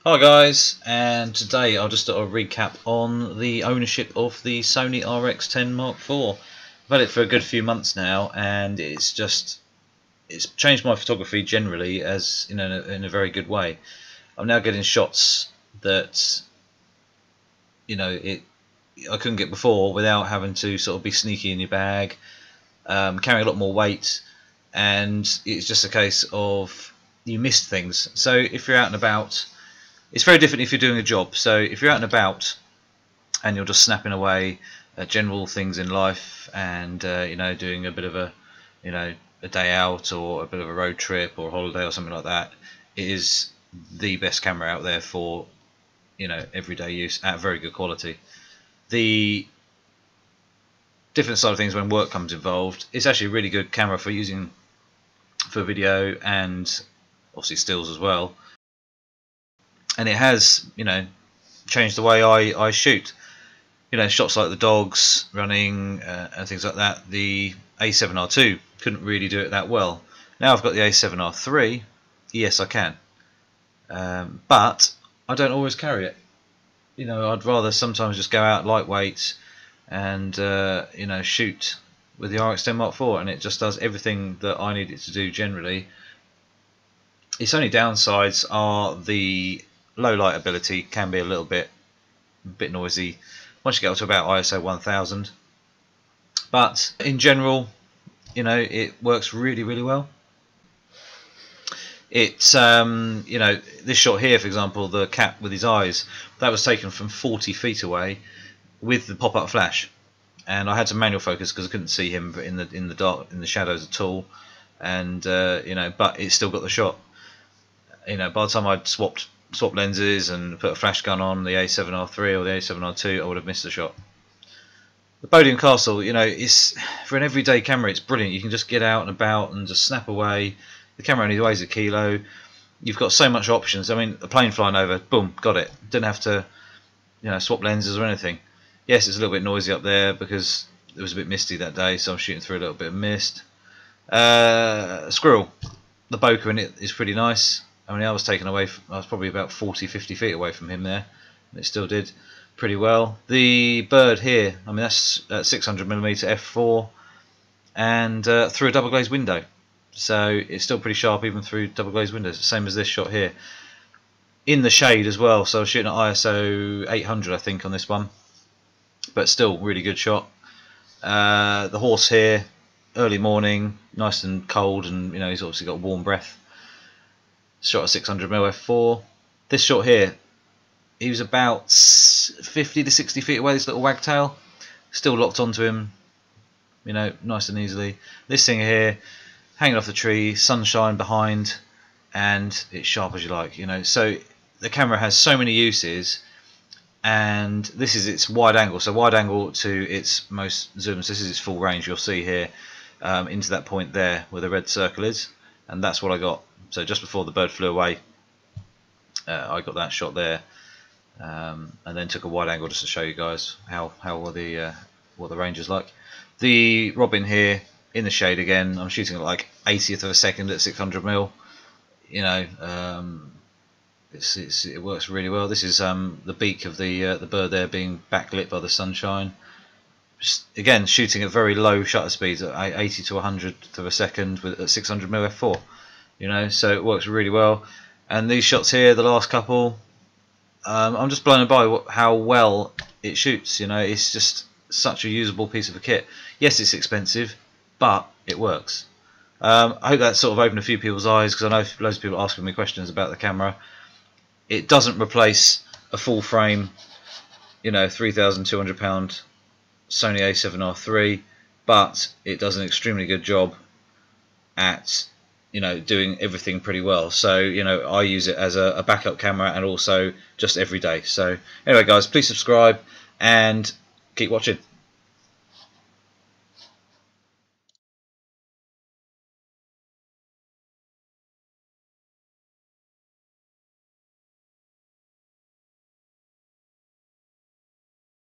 Hi guys, and today I'll just do a recap on the ownership of the Sony Rx10 Mark IV. I've had it for a good few months now, and it's changed my photography generally, as in a very good way. I'm now getting shots that I couldn't get before without having to sort of be sneaky in your bag, carrying a lot more weight, and it's just a case of you missed things. So if you're out and about, it's very different if you're doing a job. So if you're out and about and you're just snapping away at general things in life, and doing a bit of a day out or a bit of a road trip or a holiday or something like that, it is the best camera out there for everyday use at very good quality. The different side of things when work comes involved, it's actually a really good camera for using for video and obviously stills as well. And it has changed the way I shoot. Shots like the dogs running and things like that. The A7R2 couldn't really do it that well. Now I've got the A7R3. Yes, I can, but I don't always carry it. I'd rather sometimes just go out lightweight and shoot with the Rx10 Mark IV, and it just does everything that I need it to do generally. Its only downsides are the low light ability can be a little bit noisy once you get up to about ISO 1000, but in general it works really well. It's this shot here, for example, the cat with his eyes, that was taken from 40 feet away with the pop-up flash, and I had to manual focus because I couldn't see him in the dark, in the shadows at all, and but it still got the shot. By the time I'd swapped lenses and put a flash gun on the A7R3 or the A7R2, I would have missed the shot. The Bodiam Castle, is for an everyday camera, it's brilliant. You can just get out and about and just snap away. The camera only weighs a kilo. You've got so much options. I mean, a plane flying over, boom, got it. Didn't have to swap lenses or anything. Yes, it's a little bit noisy up there because it was a bit misty that day, so I'm shooting through a little bit of mist. Squirrel, the bokeh in it is pretty nice. I mean, I was taken away I was probably about 40-50 feet away from him there, and it still did pretty well. The bird here, I mean, that's 600mm f4 and through a double glazed window, so it's still pretty sharp even through double glazed windows, same as this shot here. In the shade as well, so I was shooting at ISO 800 I think on this one, but still really good shot. The horse here, early morning, nice and cold, and he's obviously got warm breath. Shot at 600mm f4. This shot here, he was about 50 to 60 feet away, this little wagtail, still locked onto him, nice and easily. This thing here, hanging off the tree, sunshine behind, and it's sharp as you like, so the camera has so many uses, and this is its wide angle, so wide angle to its most zooms. This is its full range, you'll see here, into that point there where the red circle is, and that's what I got. So just before the bird flew away, I got that shot there, and then took a wide angle just to show you guys what the range is like. The robin here in the shade again, I'm shooting at like 80th of a second at 600mm. It works really well. This is the beak of the bird there being backlit by the sunshine. Just, again, shooting at very low shutter speeds at 80 to 100th of a second at 600mm f4. So it works really well. And these shots here, the last couple, I'm just blown by how well it shoots. It's just such a usable piece of a kit. Yes, it's expensive, but it works. I hope that sort of opened a few people's eyes, because I know loads of people are asking me questions about the camera. It doesn't replace a full frame, £3,200 Sony A7R3, but it does an extremely good job at doing everything pretty well. So I use it as a backup camera and also just every day. So anyway guys, please subscribe and keep watching.